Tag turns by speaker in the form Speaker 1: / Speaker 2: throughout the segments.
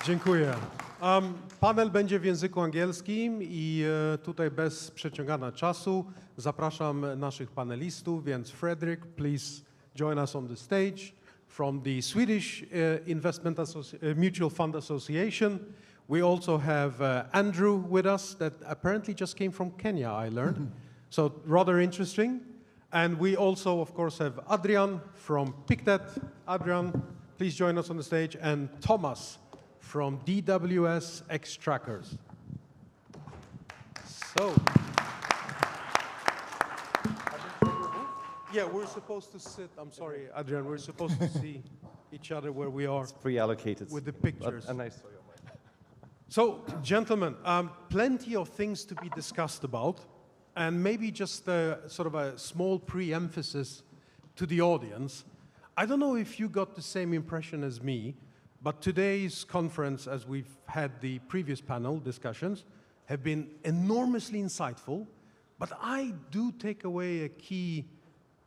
Speaker 1: Dziękuję. Panel będzie w języku angielskim i tutaj bez przeciągania czasu zapraszam naszych panelistów, więc Fredrik, please join us on the stage from the Swedish Mutual Fund Association. We also have Andrew with us that apparently just came from Kenya, I learned. So rather interesting. And we also, of course, have Adrian from Pictet. Adrian, please join us on the stage. And Tomas from DWS Xtrackers. So, yeah, we're supposed to sit, I'm sorry, Adrian, we're supposed to see each other where we are.
Speaker 2: It's pre-allocated.
Speaker 1: With the pictures.
Speaker 2: A nice.
Speaker 1: So, gentlemen, plenty of things to be discussed about, and maybe just sort of a small pre-emphasis to the audience. I don't know if you got the same impression as me, but today's conference, as we've had the previous panel discussions, have been enormously insightful, but I do take away a key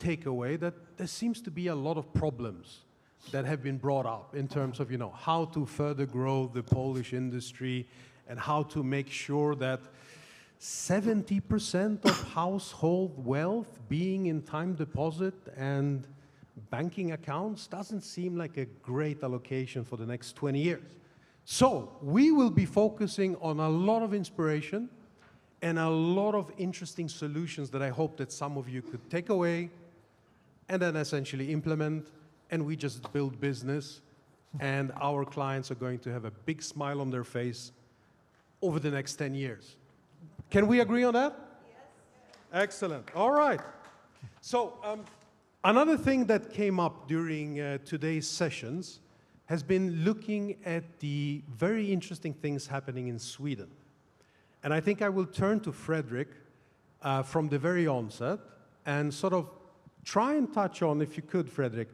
Speaker 1: takeaway that there seems to be a lot of problems that have been brought up in terms of, how to further grow the Polish industry and how to make sure that 70% of household wealth being in time deposit and banking accounts doesn't seem like a great allocation for the next 20 years. So we will be focusing on a lot of inspiration and a lot of interesting solutions that I hope that some of you could take away and then essentially implement, and we just build business, and our clients are going to have a big smile on their face over the next 10 years. Can we agree on that? Yes. Excellent. All right. So another thing that came up during today's sessions has been looking at the very interesting things happening in Sweden. And I think I will turn to Fredrik from the very onset and sort of try and touch on, if you could, Fredrik,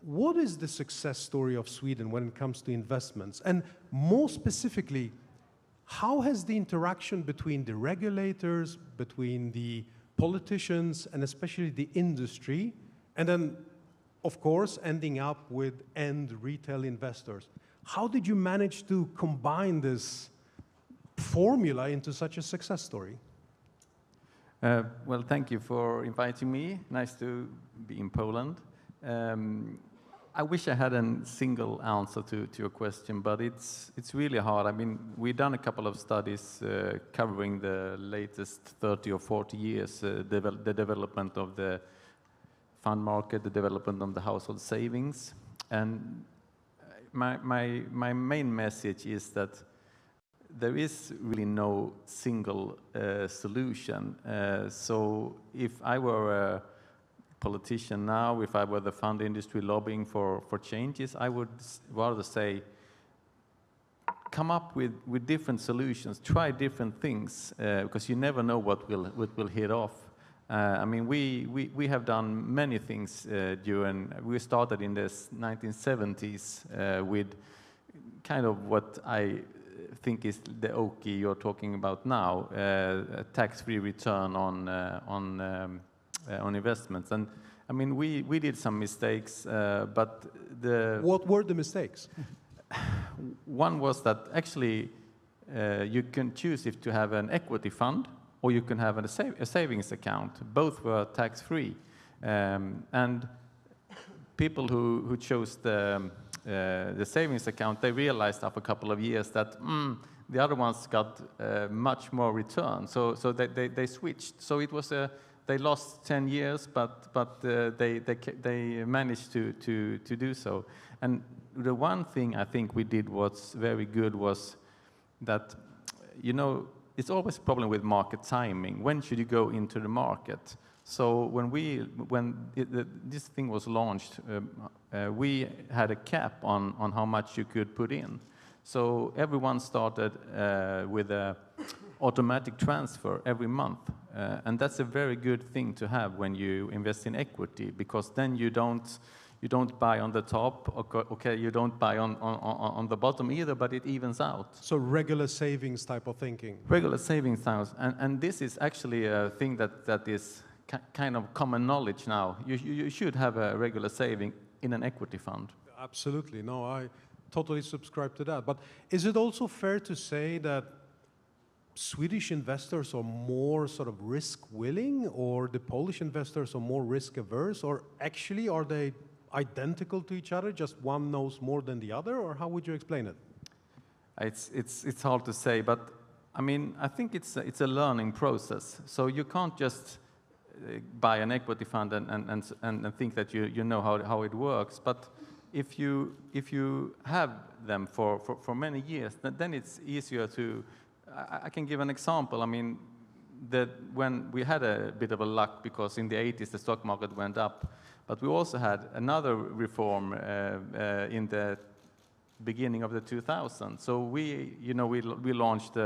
Speaker 1: what is the success story of Sweden when it comes to investments? And more specifically, how has the interaction between the regulators, between the politicians, and especially the industry, and then, of course, ending up with end retail investors, how did you manage to combine this formula into such a success story?
Speaker 3: Well, thank you for inviting me. Nice to be in Poland. I wish I had a single answer to your question, but it's really hard. I mean, we've done a couple of studies covering the latest 30 or 40 years, the development of the fund market, the development of the household savings. And my main message is that there is really no single solution. So if I were a politician now, if I were the fund industry lobbying for changes, I would rather say, come up with different solutions, try different things, because you never know what will hit off. I mean, we have done many things we started in the 1970s with kind of what I think is the Oki you're talking about now, a tax-free return on investments. And I mean, we did some mistakes, but
Speaker 1: What were the mistakes?
Speaker 3: One was that actually you can choose if to have an equity fund or you can have a savings account. Both were tax-free. And people who chose the savings account, they realized after a couple of years that the other ones got much more return. So they switched. So it was they lost 10 years, but they managed to do so. And the one thing I think we did was very good was that, it's always a problem with market timing. When should you go into the market? So when this thing was launched, we had a cap on how much you could put in. So everyone started with an automatic transfer every month. And that's a very good thing to have when you invest in equity, because then you don't buy on the top, okay, you don't buy on the bottom either, but it evens out.
Speaker 1: So regular savings type of thinking.
Speaker 3: Regular savings types. And this is actually a thing that is kind of common knowledge now. You should have a regular saving in an equity fund.
Speaker 1: Absolutely. No, I totally subscribe to that. But is it also fair to say that Swedish investors are more sort of risk willing, or the Polish investors are more risk averse, or actually are they identical to each other, just one knows more than the other, or how would you explain it?
Speaker 3: It's hard to say, but I mean, I think it's a learning process. So you can't just buy an equity fund and think that you know how it works. But if you have them for many years, then it's easier to. I can give an example. I mean, that when we had a bit of a luck because in the 80s the stock market went up, but we also had another reform in the beginning of the 2000s. So we launched.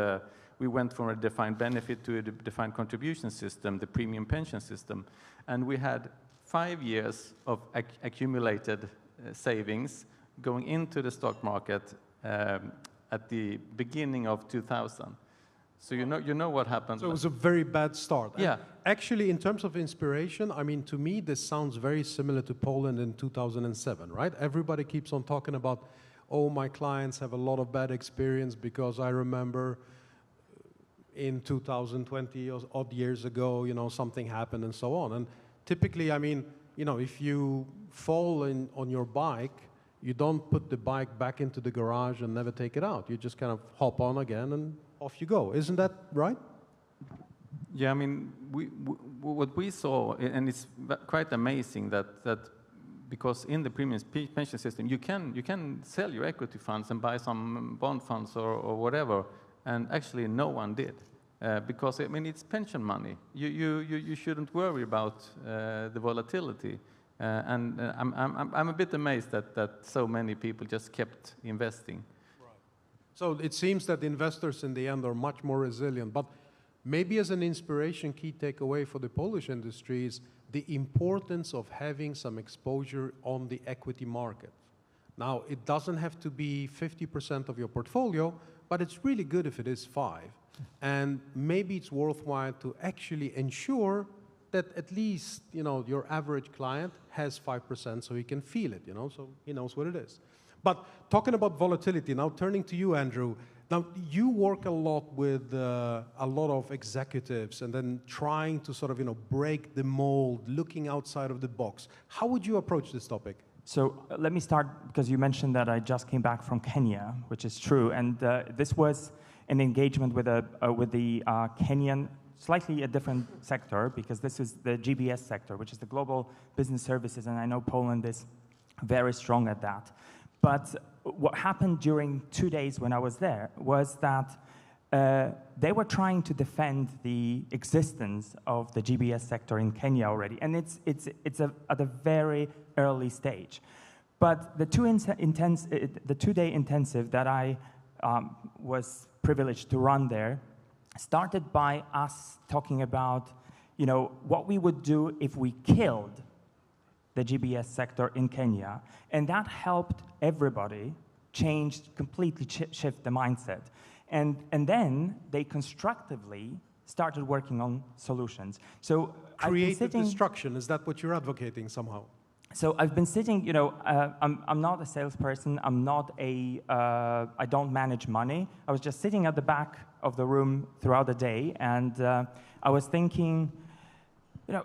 Speaker 3: We went from a defined benefit to a defined contribution system, the premium pension system, and we had 5 years of accumulated savings going into the stock market at the beginning of 2000. So you know what happened.
Speaker 1: So it was a very bad start.
Speaker 3: Yeah.
Speaker 1: And actually, in terms of inspiration, I mean, to me, this sounds very similar to Poland in 2007, right? Everybody keeps on talking about, oh, my clients have a lot of bad experience because I remember in 2020 or odd years ago, something happened and so on. And typically, I mean, if you fall on your bike, you don't put the bike back into the garage and never take it out. You just kind of hop on again and off you go. Isn't that right?
Speaker 3: Yeah, I mean, what we saw, and it's quite amazing that because in the premium pension system, you can sell your equity funds and buy some bond funds or whatever, and actually no one did. Because, I mean, it's pension money. You shouldn't worry about the volatility. And I'm a bit amazed that so many people just kept investing.
Speaker 1: Right. So it seems that investors in the end are much more resilient. But maybe as an inspiration, key takeaway for the Polish industry is the importance of having some exposure on the equity market. Now, it doesn't have to be 50% of your portfolio, but it's really good if it is 5%. And maybe it's worthwhile to actually ensure that at least, your average client has 5% so he can feel it, so he knows what it is. But talking about volatility, now turning to you, Andrew. Now, you work a lot with a lot of executives and then trying to sort of, break the mold, looking outside of the box. How would you approach this topic?
Speaker 2: So let me start, because you mentioned that I just came back from Kenya, which is true. And this was an engagement with the Kenyan, slightly a different sector, because this is the GBS sector, which is the Global Business Services, and I know Poland is very strong at that. But what happened during 2 days when I was there was that they were trying to defend the existence of the GBS sector in Kenya already, and it's at a very early stage. But the 2-day intensive that I was privileged to run there started by us talking about, what we would do if we killed the GBS sector in Kenya, and that helped everybody completely shift the mindset. And then they constructively started working on solutions. So
Speaker 1: creative destruction, is that what you're advocating somehow?
Speaker 2: So I've been sitting, I'm not a salesperson, I don't manage money. I was just sitting at the back of the room throughout the day, and I was thinking,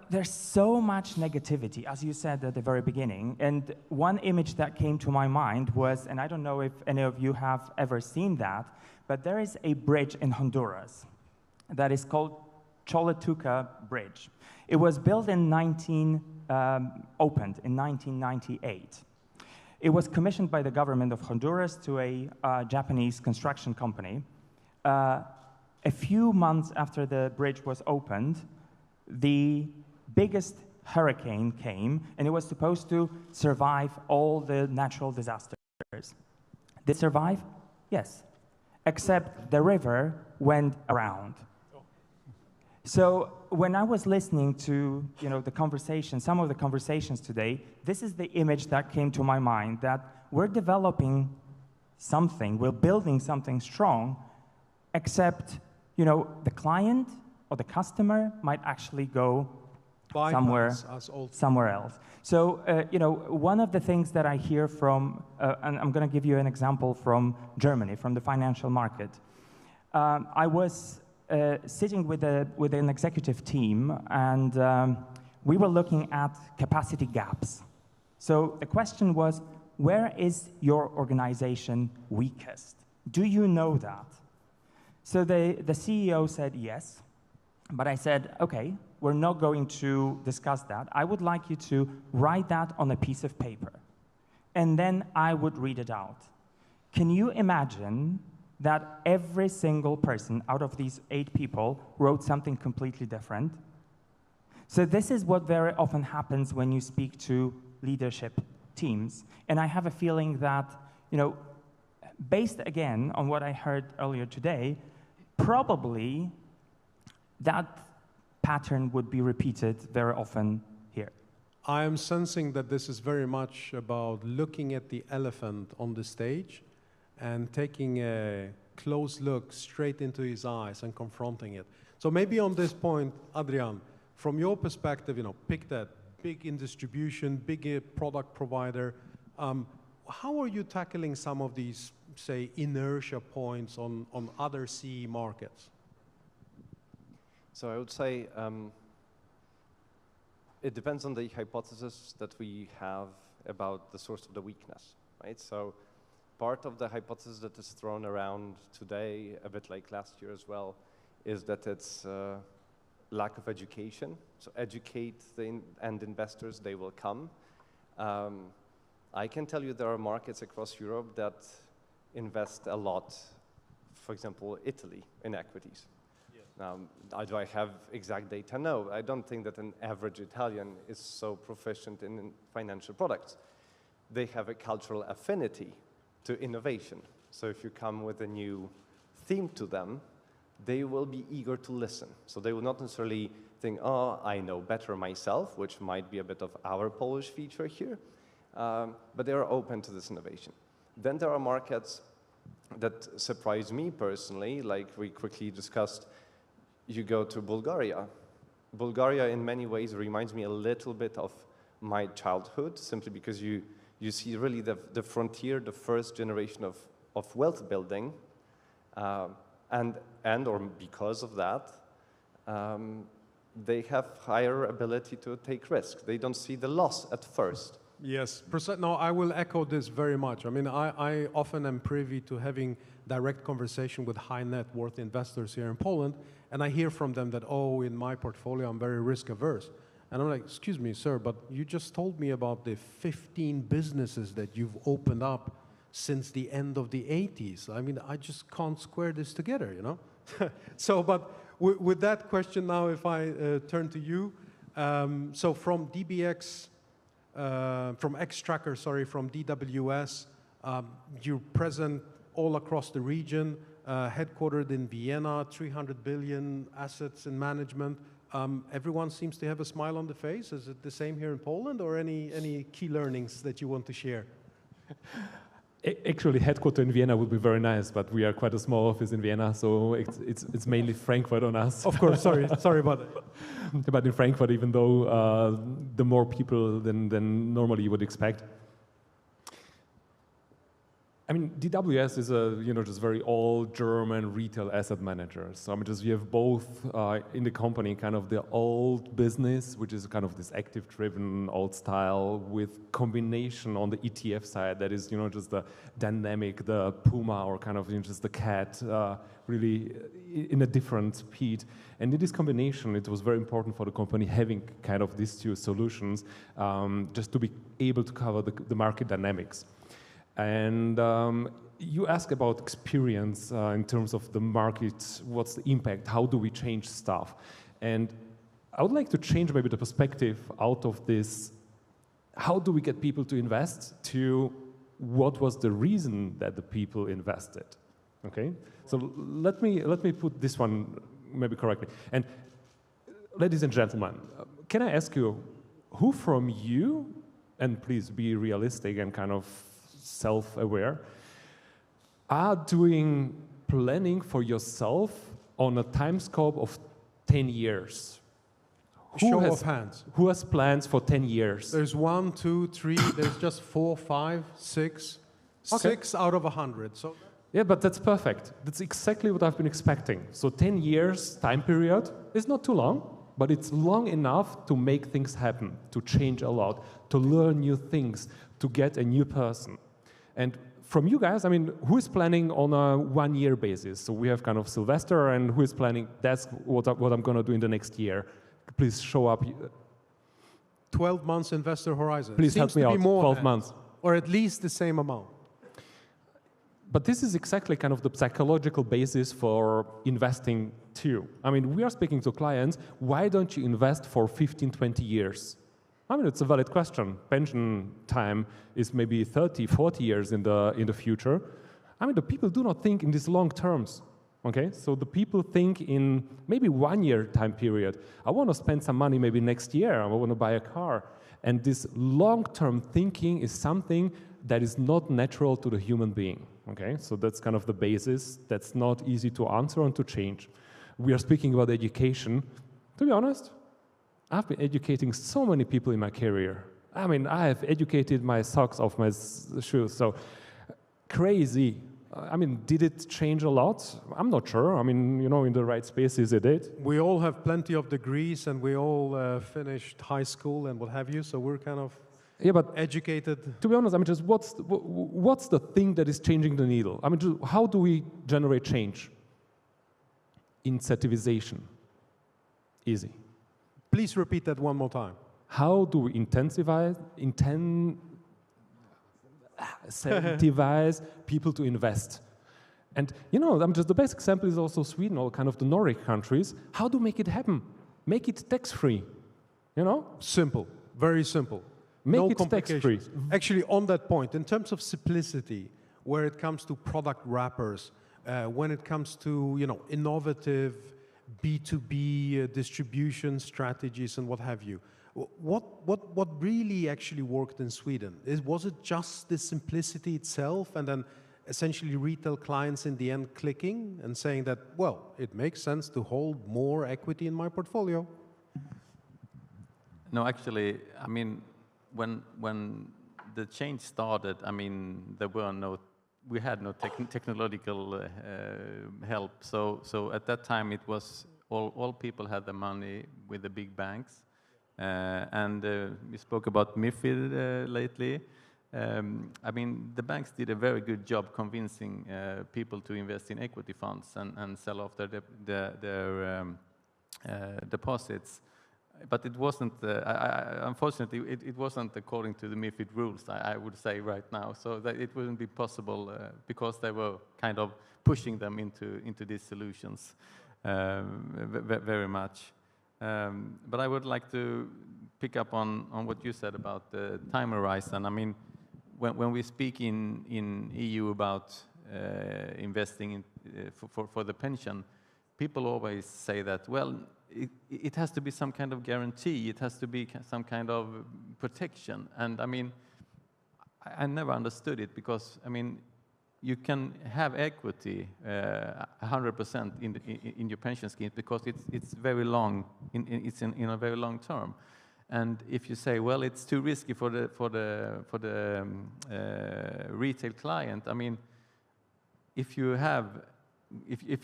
Speaker 2: there's so much negativity, as you said at the very beginning, and one image that came to my mind was, and I don't know if any of you have ever seen that, but there is a bridge in Honduras that is called Choluteca Bridge. It was built opened in 1998. It was commissioned by the government of Honduras to a Japanese construction company. A few months after the bridge was opened, the biggest hurricane came, and it was supposed to survive all the natural disasters. Did it survive? Yes. Except the river went around. So when I was listening to some of the conversations today, this is the image that came to my mind, that we're developing something, we're building something strong, except the client or the customer might actually go somewhere else. So, you know, one of the things that I hear from, and I'm going to give you an example from Germany, from the financial market. I was sitting with an executive team, and we were looking at capacity gaps. So the question was, where is your organization weakest? Do you know that? So the CEO said yes, but I said, okay, we're not going to discuss that. I would like you to write that on a piece of paper, and then I would read it out. Can you imagine that every single person out of these 8 people wrote something completely different? So this is what very often happens when you speak to leadership teams. And I have a feeling that, you know, based again on what I heard earlier today, probably that pattern would be repeated very often here.
Speaker 1: I am sensing that this is very much about looking at the elephant on the stage and taking a close look straight into his eyes and confronting it. So maybe on this point, Adrian, from your perspective, you know, Pictet, big in distribution, big product provider, how are you tackling some of these, say, inertia points on other CE markets?
Speaker 4: So I would say it depends on the hypothesis that we have about the source of the weakness, right? So part of the hypothesis that is thrown around today, a bit like last year as well, is that it's lack of education. So educate the end investors, they will come. I can tell you there are markets across Europe that invest a lot, for example, Italy, in equities. Do I have exact data? No, I don't think that an average Italian is so proficient in financial products. They have a cultural affinity to innovation. So if you come with a new theme to them, they will be eager to listen. So they will not necessarily think, oh, I know better myself, which might be a bit of our Polish feature here, but they are open to this innovation. Then there are markets that surprise me personally, like we quickly discussed. You go to Bulgaria. Bulgaria in many ways reminds me a little bit of my childhood, simply because you see really the frontier, the first generation of wealth building, and or because of that, they have higher ability to take risks. They don't see the loss at first.
Speaker 1: Yes, no, I will echo this very much. I mean, I often am privy to having direct conversation with high net worth investors here in Poland, and I hear from them that, oh, in my portfolio, I'm very risk averse. And I'm like, excuse me, sir, but you just told me about the 15 businesses that you've opened up since the end of the 80s. I mean, I just can't square this together, you know? So, but with that question now, if I turn to you, so from DBX, from Xtrackers, sorry, from DWS, you're present all across the region, headquartered in Vienna, 300 billion assets in management. Everyone seems to have a smile on the face. Is it the same here in Poland, or any key learnings that you want to share?
Speaker 5: Actually, headquartered in Vienna would be very nice, but we are quite a small office in Vienna, so it's mainly Frankfurt on us.
Speaker 1: Of course, sorry about it.
Speaker 5: But in Frankfurt, even though the more people than normally you would expect. I mean, DWS is a just very old German retail asset manager. So I mean, you have both in the company kind of the old business, which is kind of this active-driven old style, with combination on the ETF side that is just the dynamic, the Puma, or kind of just the cat, really in a different speed. And in this combination, it was very important for the company having kind of these two solutions, just to be able to cover the market dynamics. And you ask about experience in terms of the market, what's the impact, how do we change stuff? And I would like to change maybe the perspective out of this, how do we get people to invest, to what was the reason that the people invested, okay? So let me put this one maybe correctly. And ladies and gentlemen, can I ask you, who from you, and please be realistic and kind of self-aware, are doing planning for yourself on a time scope of 10 years?
Speaker 1: Show of hands.
Speaker 5: Who has plans for 10 years?
Speaker 1: There's 1, 2, 3, there's just 4, 5, 6.
Speaker 5: Okay.
Speaker 1: 6 out of 100. So
Speaker 5: Yeah, but that's perfect. That's exactly what I've been expecting. So 10 years time period is not too long, but it's long enough to make things happen, to change a lot, to learn new things, to get a new person. And from you guys, I mean, who is planning on a 1 year basis? So we have kind of Sylvester, and who is planning, that's what I'm going to do in the next year. Please show up.
Speaker 1: 12 months investor horizon.
Speaker 5: Please
Speaker 1: Seems
Speaker 5: help me
Speaker 1: to
Speaker 5: out,
Speaker 1: be more
Speaker 5: 12
Speaker 1: hands,
Speaker 5: months.
Speaker 1: Or at least the same amount.
Speaker 5: But this is exactly kind of the psychological basis for investing too. I mean, we are speaking to clients, why don't you invest for 15, 20 years? I mean, it's a valid question. Pension time is maybe 30, 40 years in the future. I mean, the people do not think in these long terms. Okay, so the people think in maybe 1 year time period. I want to spend some money maybe next year. I want to buy a car. And this long-term thinking is something that is not natural to the human being. Okay, so that's kind of the basis. That's not easy to answer and to change. We are speaking about education. To be honest, I've been educating so many people in my career. I mean, I have educated my socks off my shoes. So crazy. I mean, did it change a lot? I'm not sure. I mean, you know, in the right spaces it did.
Speaker 1: We all have plenty of degrees, and we all finished high school and what have you, so we're kind of educated.
Speaker 5: To be honest, I mean, just what's the thing that is changing the needle? I mean, just how do we generate change? Incentivization. Easy.
Speaker 1: Please repeat that one more time.
Speaker 5: How do we incentivize people to invest? And you know, I mean, just the best example is also Sweden or kind of the Nordic countries. How do we make it happen? Make it tax-free, you know?
Speaker 1: Simple, very simple.
Speaker 5: Make it tax-free.
Speaker 1: Actually, on that point, in terms of simplicity, where it comes to product wrappers, when it comes to, you know, innovative B2B distribution strategies and what have you, what really actually worked in Sweden? Was it just the simplicity itself, and then essentially retail clients in the end clicking and saying that, well, it makes sense to hold more equity in my portfolio?
Speaker 3: No, actually, I mean, when the change started, I mean, we had no technological help. So at that time, it was all people had the money with the big banks. And we spoke about MiFID lately. I mean, the banks did a very good job convincing people to invest in equity funds and sell off their deposits. But it wasn't, unfortunately, it wasn't according to the MiFID rules, I would say right now. So that it wouldn't be possible because they were kind of pushing them into these solutions very much. But I would like to pick up on what you said about the time horizon. I mean, when we speak in EU about investing for the pension, people always say that, well, it has to be some kind of guarantee, it has to be some kind of protection. And I mean, I never understood it because, I mean, you can have equity 100% in your pension scheme because it's very long, it's in a very long term. And if you say, well, it's too risky for the retail client, I mean, if you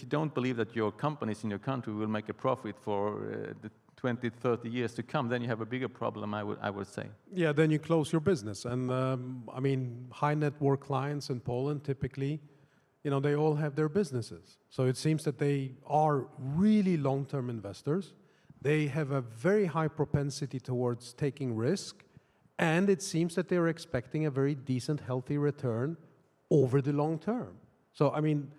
Speaker 3: don't believe that your companies in your country will make a profit for the 20, 30 years to come, then you have a bigger problem, I would say.
Speaker 1: Yeah, then you close your business. And I mean, high net worth clients in Poland typically, you know, they all have their businesses. So it seems that they are really long-term investors. They have a very high propensity towards taking risk. And it seems that they're expecting a very decent, healthy return over the long term. So, I mean,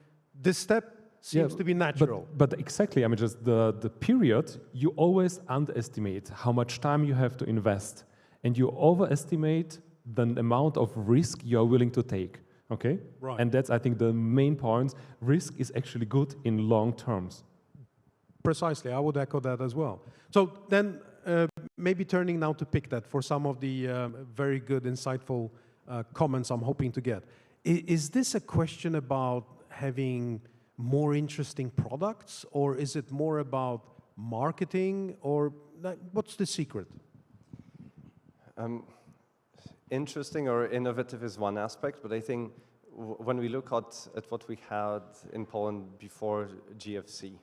Speaker 1: this step seems to be natural.
Speaker 5: But exactly, I mean, just the period, you always underestimate how much time you have to invest, and you overestimate the amount of risk you are willing to take, okay?
Speaker 1: Right.
Speaker 5: And that's, I think, the main point. Risk is actually good in long terms.
Speaker 1: Precisely, I would echo that as well. So then, maybe turning now to Pictet for some of the very good, insightful comments I'm hoping to get. Is this a question about having more interesting products, or is it more about marketing, or what's the secret?
Speaker 4: Interesting or innovative is one aspect, but I think when we look at what we had in Poland before GFC,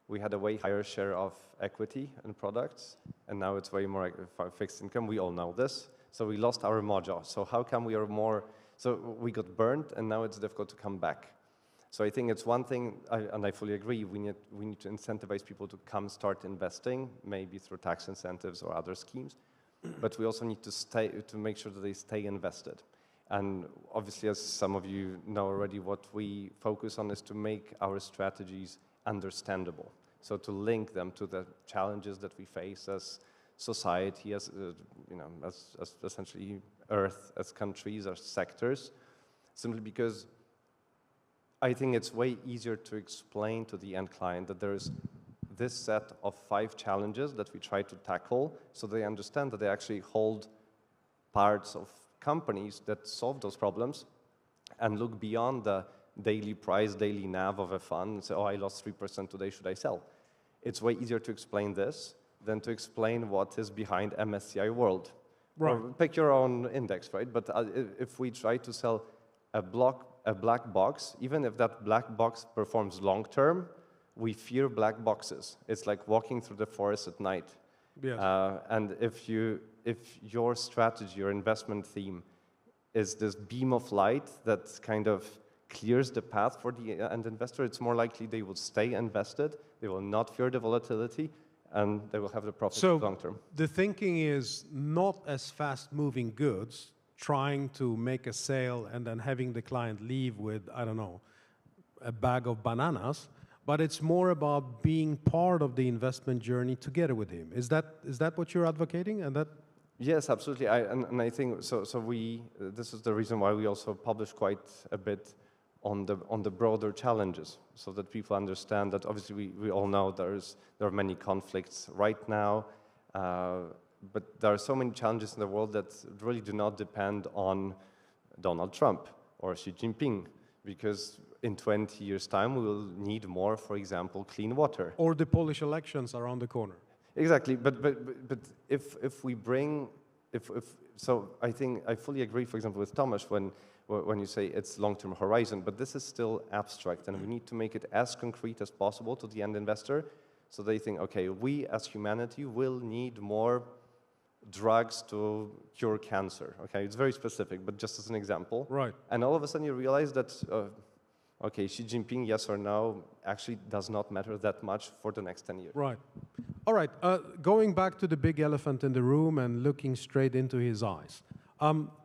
Speaker 4: we had a way higher share of equity in products, and now it's way more fixed income. We all know this. So we lost our mojo. So how come we are more, so we got burned, and now it's difficult to come back. So I think it's one thing, and I fully agree, we need to incentivize people to come start investing, maybe through tax incentives or other schemes, but we also need to make sure that they stay invested. And obviously, as some of you know already, what we focus on is to make our strategies understandable. So to link them to the challenges that we face as society, as as essentially Earth, as countries, as sectors, simply because I think it's way easier to explain to the end client that there is this set of 5 challenges that we try to tackle, so they understand that they actually hold parts of companies that solve those problems and look beyond the daily price, daily NAV of a fund and say, oh, I lost 3% today, should I sell? It's way easier to explain this than to explain what is behind MSCI World.
Speaker 1: Right.
Speaker 4: Or pick your own index, right? But if we try to sell a black box, even if that black box performs long term, we fear black boxes. It's like walking through the forest at night.
Speaker 1: Yes.
Speaker 4: And if your strategy, your investment theme is this beam of light that kind of clears the path for the end investor, it's more likely they will stay invested, they will not fear the volatility, and they will have the profit long term.
Speaker 1: The thinking is not as fast moving goods, trying to make a sale and then having the client leave with, I don't know, a bag of bananas, but it's more about being part of the investment journey together with him. Is that what you're advocating? And that?
Speaker 4: Yes, absolutely. And I think so. This is the reason why we also publish quite a bit on the broader challenges, so that people understand that obviously we all know there are many conflicts right now, but there are so many challenges in the world that really do not depend on Donald Trump or Xi Jinping, because in 20 years' time we will need more, for example, clean water.
Speaker 1: Or the Polish elections around the corner.
Speaker 4: Exactly, but if we bring, so I think I fully agree, for example, with Tomas when you say it's long-term horizon, but this is still abstract, and we need to make it as concrete as possible to the end investor, so they think, okay, we as humanity will need more drugs to cure cancer. Okay, it's very specific, but just as an example.
Speaker 1: Right.
Speaker 4: And all of a sudden you realize that, okay, Xi Jinping, yes or no, actually does not matter that much for the next 10 years.
Speaker 1: Right. All right, going back to the big elephant in the room and looking straight into his eyes.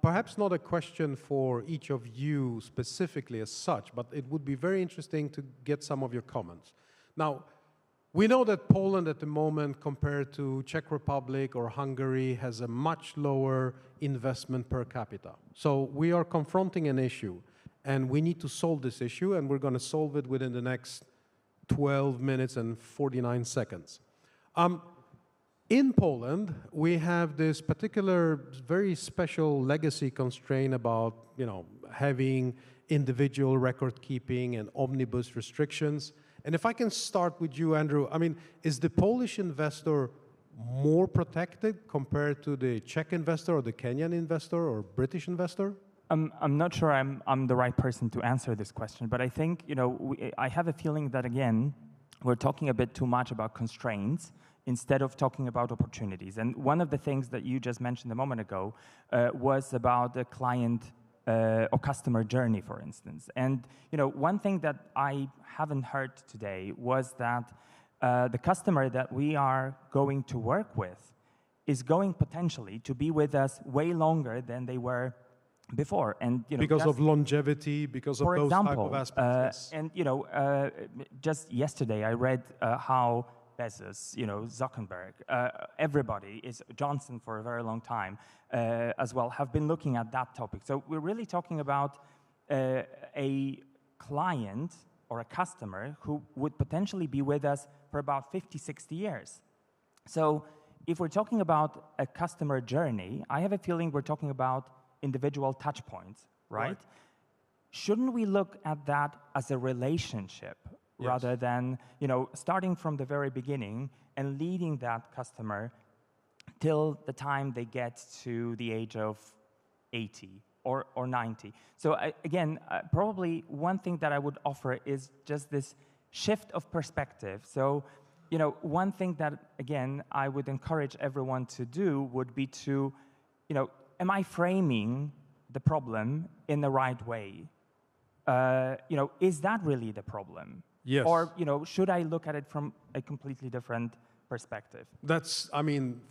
Speaker 1: Perhaps not a question for each of you specifically as such, but it would be very interesting to get some of your comments. Now, we know that Poland at the moment, compared to Czech Republic or Hungary, has a much lower investment per capita. So we are confronting an issue, and we need to solve this issue, and we're going to solve it within the next 12 minutes and 49 seconds. In Poland, we have this particular very special legacy constraint about, having individual record keeping and omnibus restrictions. And if I can start with you, Andrew, I mean, is the Polish investor more protected compared to the Czech investor or the Kenyan investor or British investor?
Speaker 2: I'm not sure I'm the right person to answer this question, but I think, I have a feeling that, again, we're talking a bit too much about constraints instead of talking about opportunities. And one of the things that you just mentioned a moment ago was about the client or customer journey, for instance. And one thing that I haven't heard today was that the customer that we are going to work with is going potentially to be with us way longer than they were before. And
Speaker 1: because of longevity, because of those type of aspects.
Speaker 2: And just yesterday I read how Bezos, Zuckerberg, everybody is Johnson for a very long time as well, have been looking at that topic. So we're really talking about a client or a customer who would potentially be with us for about 50, 60 years. So if we're talking about a customer journey, I have a feeling we're talking about individual touch points, right? Shouldn't we look at that as a relationship rather than starting from the very beginning and leading that customer till the time they get to the age of 80 or 90. So again, probably one thing that I would offer is just this shift of perspective. So, one thing that, again, I would encourage everyone to do would be to, am I framing the problem in the right way? Is that really the problem?
Speaker 1: Yes.
Speaker 2: Or, should I look at it from a completely different perspective?
Speaker 1: That's,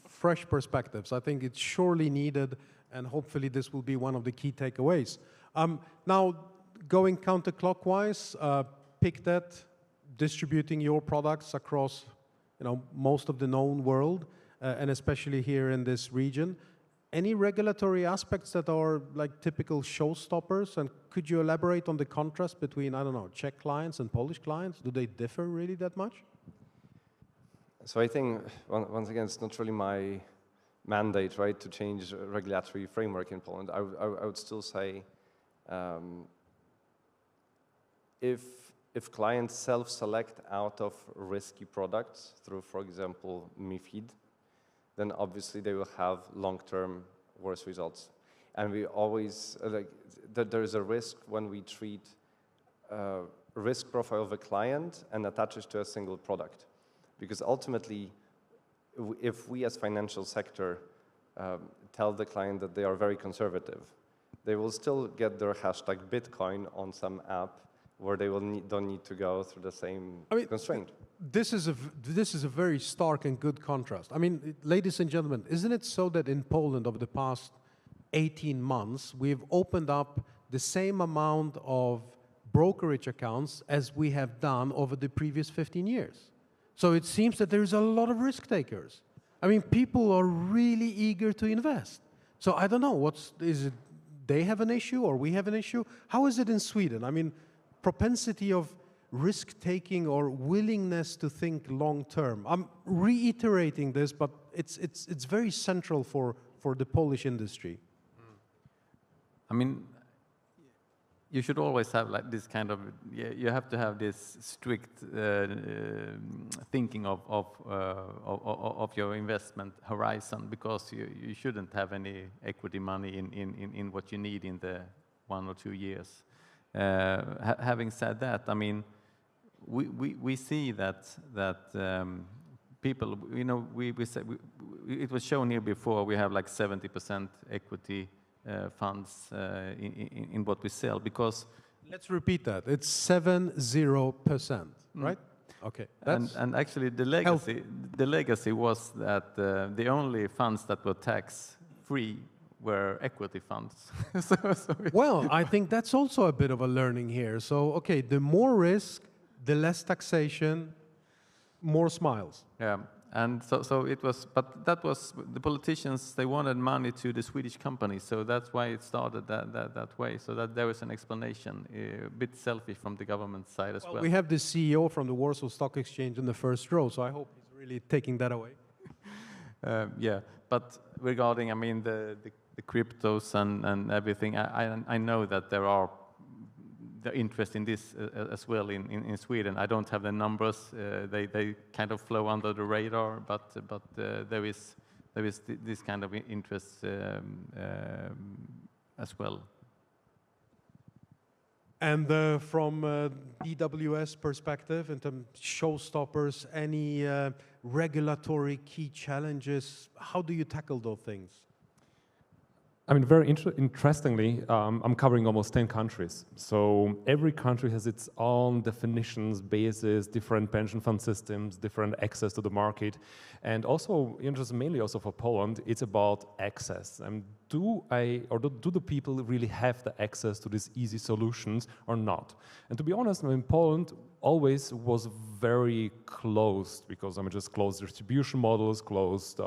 Speaker 1: fresh perspectives. I think it's surely needed, and hopefully this will be one of the key takeaways. Now, going counterclockwise, Pictet, distributing your products across, most of the known world, and especially here in this region. Any regulatory aspects that are like typical showstoppers? And could you elaborate on the contrast between, Czech clients and Polish clients? Do they differ really that much?
Speaker 4: So I think, once again, it's not really my mandate, right, to change regulatory framework in Poland. I would still say if clients self-select out of risky products through, for example, MiFID, then obviously they will have long-term worse results. And we always, there is a risk when we treat risk profile of a client and attach it to a single product. Because ultimately, if we as financial sector tell the client that they are very conservative, they will still get their hashtag Bitcoin on some app where they will don't need to go through the same constraint.
Speaker 1: This is a very stark and good contrast. Ladies and gentlemen, isn't it so that in Poland over the past 18 months, we've opened up the same amount of brokerage accounts as we have done over the previous 15 years? So it seems that there's a lot of risk takers. People are really eager to invest. So I don't know, is it they have an issue or we have an issue? How is it in Sweden? Propensity of risk-taking or willingness to think long-term. I'm reiterating this, but it's very central for the Polish industry.
Speaker 3: You should always have like this kind of, you have to have this strict thinking of your investment horizon, because you shouldn't have any equity money in what you need in the 1 or 2 years. Having said that, we see that people, it was shown here before, we have like 70% equity funds in what we sell, because...
Speaker 1: Let's repeat that. It's 70%, right? Okay.
Speaker 3: And actually the legacy was that the only funds that were tax-free were equity funds.
Speaker 1: Well, I think that's also a bit of a learning here. So, okay, the more risk, the less taxation, more smiles.
Speaker 3: Yeah, and so it was, but that was, the politicians, they wanted money to the Swedish companies, so that's why it started that way, so that there was an explanation, a bit selfish from the government side as well.
Speaker 1: We have the CEO from the Warsaw Stock Exchange in the first row, so I hope he's really taking that away.
Speaker 3: Yeah, but regarding, the cryptos and everything, I know that there are the interest in this as well in Sweden. I don't have the numbers; they kind of flow under the radar. But there is this kind of interest as well.
Speaker 1: And from DWS perspective, in terms of showstoppers, any regulatory key challenges? How do you tackle those things?
Speaker 5: Very interestingly, I'm covering almost 10 countries. So every country has its own definitions, bases, different pension fund systems, different access to the market. And also, just mainly also for Poland, it's about access. Do the people really have the access to these easy solutions or not? And to be honest, Poland always was very closed, because just closed distribution models, closed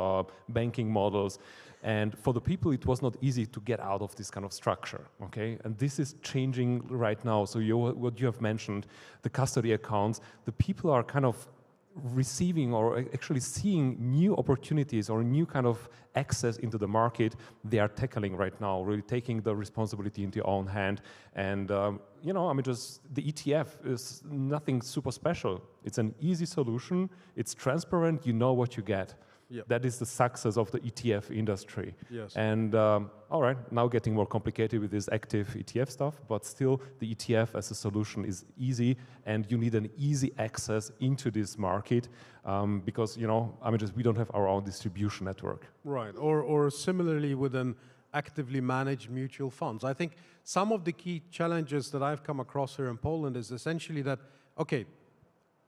Speaker 5: banking models. And for the people, it was not easy to get out of this kind of structure, okay? And this is changing right now. So what you have mentioned, the custody accounts, the people are kind of receiving or actually seeing new opportunities or new kind of access into the market they are tackling right now, really taking the responsibility into your own hand. And, you know, I mean, just the ETF is nothing super special. It's an easy solution. It's transparent. You know what you get.
Speaker 1: Yep.
Speaker 5: That is the success of the ETF industry.
Speaker 1: Yes.
Speaker 5: And all right, now getting more complicated with this active ETF stuff, but still the ETF as a solution is easy, and you need an easy access into this market because, you know, I mean, just we don't have our own distribution network.
Speaker 1: Right, or similarly with an actively managed mutual funds. I think some of the key challenges that I've come across here in Poland is essentially that, okay,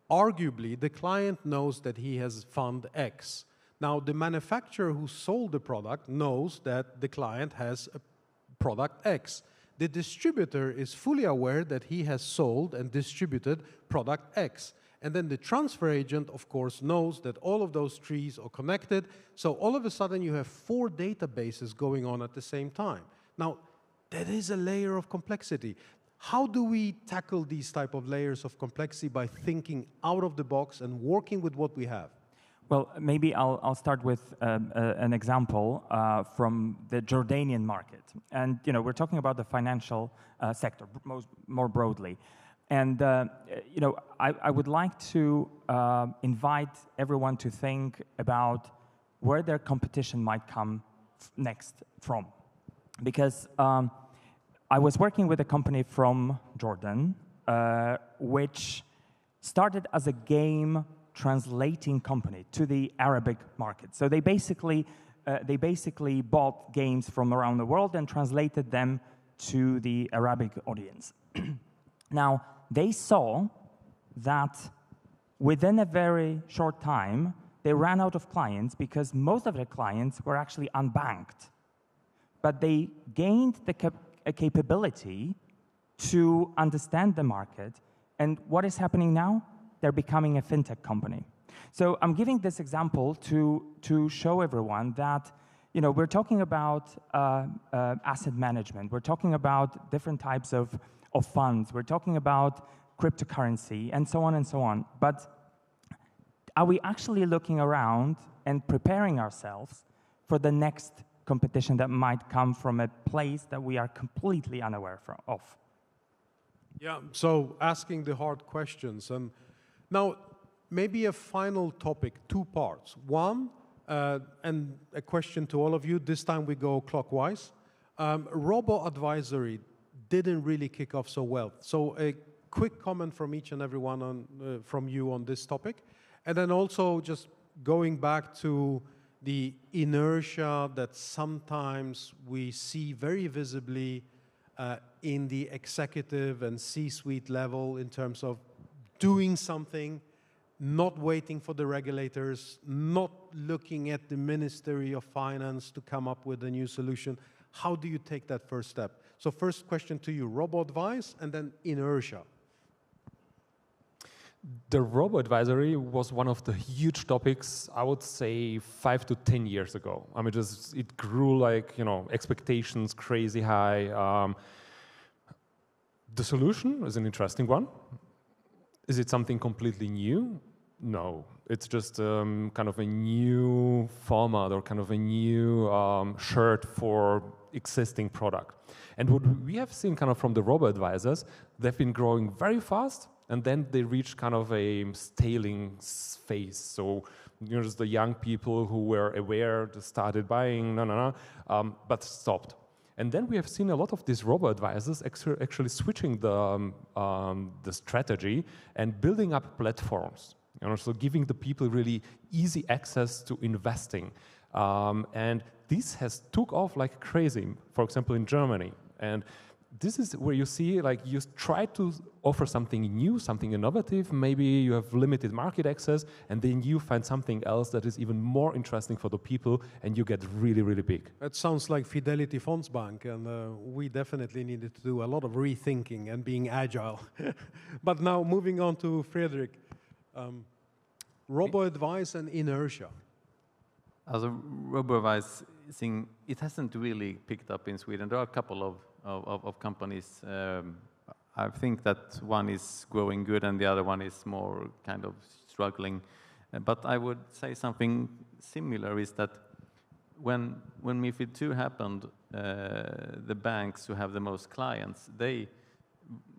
Speaker 1: arguably the client knows that he has fund X. Now, the manufacturer who sold the product knows that the client has a product X. The distributor is fully aware that he has sold and distributed product X. And then the transfer agent, of course, knows that all of those trees are connected. So all of a sudden, you have 4 databases going on at the same time. Now, that is a layer of complexity. How do we tackle these type of layers of complexity? By thinking out of the box and working with what we have.
Speaker 2: Well, maybe I'll start with an example from the Jordanian market. And, you know, we're talking about the financial sector more broadly. And, you know, I would like to invite everyone to think about where their competition might come next from. Because I was working with a company from Jordan, which started as a game translating company to the Arabic market. So they basically bought games from around the world and translated them to the Arabic audience. Now, they saw that within a very short time, they ran out of clients because most of their clients were actually unbanked. But they gained a capability to understand the market. And what is happening now? They're becoming a fintech company. So I'm giving this example to show everyone that, you know, we're talking about asset management. We're talking about different types of funds. We're talking about cryptocurrency and so on and so on. But are we actually looking around and preparing ourselves for the next competition that might come from a place that we are completely unaware of?
Speaker 1: Yeah, so asking the hard questions. And now, maybe a final topic, 2 parts. One, and a question to all of you, this time we go clockwise. Robo-advisory didn't really kick off so well. So a quick comment from each and every one from you on this topic. And then also just going back to the inertia that sometimes we see very visibly in the executive and C-suite level in terms of doing something, not waiting for the regulators, not looking at the Ministry of Finance to come up with a new solution. How do you take that first step? So first question to you, robo-advice and then inertia.
Speaker 5: The robo-advisory was one of the huge topics, I would say, 5 to 10 years ago. I mean, it grew like, you know, expectations crazy high. The solution is an interesting one. Is it something completely new? No, it's just kind of a new format or kind of a new shirt for existing product. And what we have seen kind of from the robo-advisors, they've been growing very fast, and then they reached kind of a staling phase. So, you know, just the young people who were aware, started buying, but stopped. And then we have seen a lot of these robo-advisors actually switching the strategy and building up platforms, you know, so giving the people really easy access to investing. And this has took off like crazy, for example, in Germany. And this is where you see, like, you try to offer something new, something innovative, maybe you have limited market access, and then you find something else that is even more interesting for the people, and you get really, really big.
Speaker 1: That sounds like Fidelity Fondsbank, and we definitely needed to do a lot of rethinking and being agile. But now, moving on to Fredrik. Robo-advice and inertia.
Speaker 3: As a robo-advice thing, it hasn't really picked up in Sweden. There are a couple of companies. I think that one is growing good and the other one is more kind of struggling. But I would say something similar is that when MiFID II happened, the banks who have the most clients, they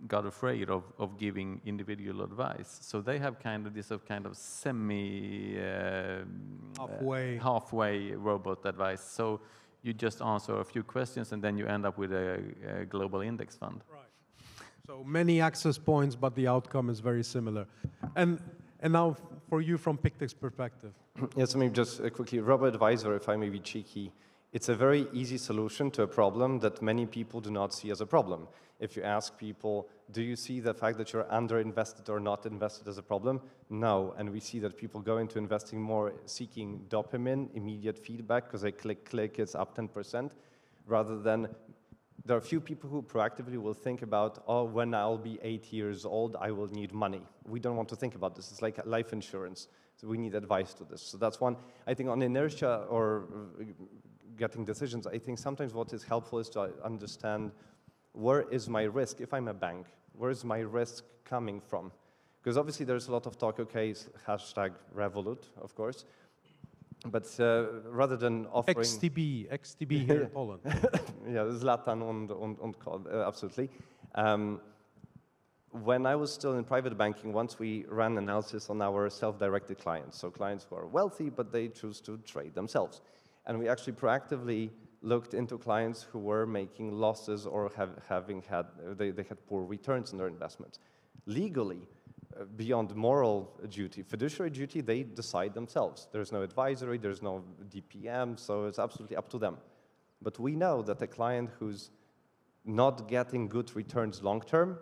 Speaker 3: got afraid of giving individual advice. So they have kind of this semi halfway robot advice. So you just answer a few questions and then you end up with a global index fund.
Speaker 1: Right. So many access points, but the outcome is very similar. And now for you from Pictet's perspective.
Speaker 4: Yes, I mean, just quickly, robo-advisor, if I may be cheeky, it's a very easy solution to a problem that many people do not see as a problem. If you ask people, do you see the fact that you're underinvested or not invested as a problem? No, and we see that people go into investing more seeking dopamine, immediate feedback, because they click, it's up 10%, rather than there are a few people who proactively will think about, oh, when I'll be 8 years old, I will need money. We don't want to think about this. It's like life insurance. So we need advice to this. So that's one. I think on inertia or getting decisions, I think sometimes what is helpful is to understand where is my risk. If I'm a bank, where is my risk coming from? Because obviously there's a lot of talk, okay, hashtag Revolut, of course. But rather than offering...
Speaker 1: XTB here in Poland.
Speaker 4: Yeah, Zlatan und Call, absolutely. When I was still in private banking, once we ran analysis on our self-directed clients, so clients who are wealthy, but they choose to trade themselves. And we actually proactively looked into clients who were making losses or they had poor returns on their investments. Legally, beyond moral duty, fiduciary duty, they decide themselves. There's no advisory, there's no DPM, so it's absolutely up to them. But we know that a client who's not getting good returns long-term,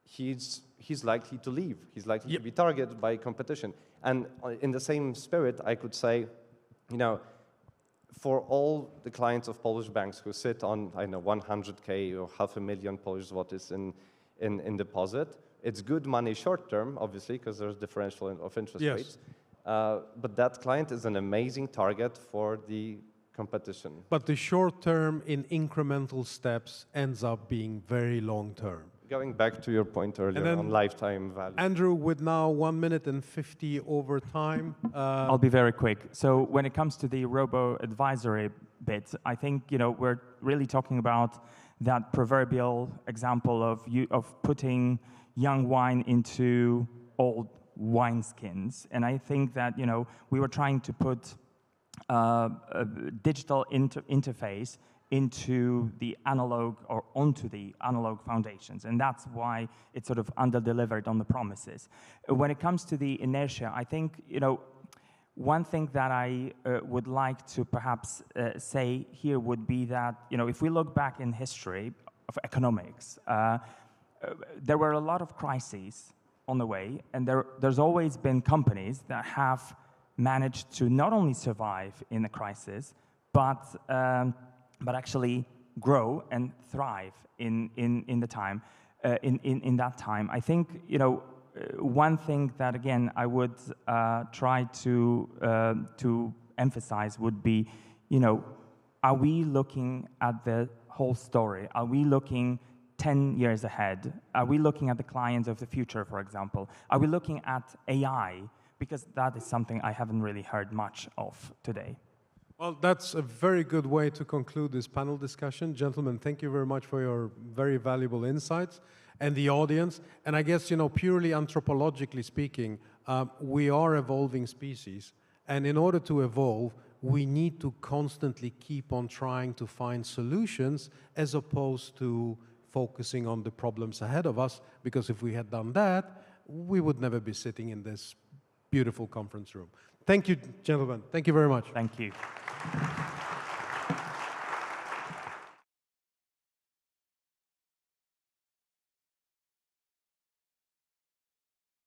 Speaker 4: he's likely to leave. He's likely to be targeted by competition. And in the same spirit, I could say, you know, for all the clients of Polish banks who sit on, I know, 100K or 500,000 Polish zlotys in deposit, it's good money short-term, obviously, because there's differential of interest rates. But that client is an amazing target for the competition.
Speaker 1: But the short-term in incremental steps ends up being very long-term.
Speaker 4: Going back to your point earlier on lifetime value.
Speaker 1: Andrew, with now 1 minute and 50 over time.
Speaker 2: I'll be very quick. So when it comes to the robo-advisory bit, I think, you know, we're really talking about that proverbial example of putting young wine into old wineskins. And I think that, you know, we were trying to put a digital interface into the analog or onto the analog foundations. And that's why it's sort of under-delivered on the promises. When it comes to the inertia, I think, you know, one thing that I would like to perhaps say here would be that, you know, if we look back in history of economics, there were a lot of crises on the way, and there's always been companies that have managed to not only survive in a crisis, but actually grow and thrive in the time, in that time. I think, you know, one thing that again I would try to emphasize would be, you know, are we looking at the whole story? Are we looking 10 years ahead? Are we looking at the clients of the future, for example? Are we looking at AI? Because that is something I haven't really heard much of today.
Speaker 1: Well, that's a very good way to conclude this panel discussion. Gentlemen, thank you very much for your very valuable insights, and the audience. And I guess, you know, purely anthropologically speaking, we are evolving species. And in order to evolve, we need to constantly keep on trying to find solutions as opposed to focusing on the problems ahead of us. Because if we had done that, we would never be sitting in this beautiful conference room. Thank you, gentlemen. Thank you very much.
Speaker 2: Thank you.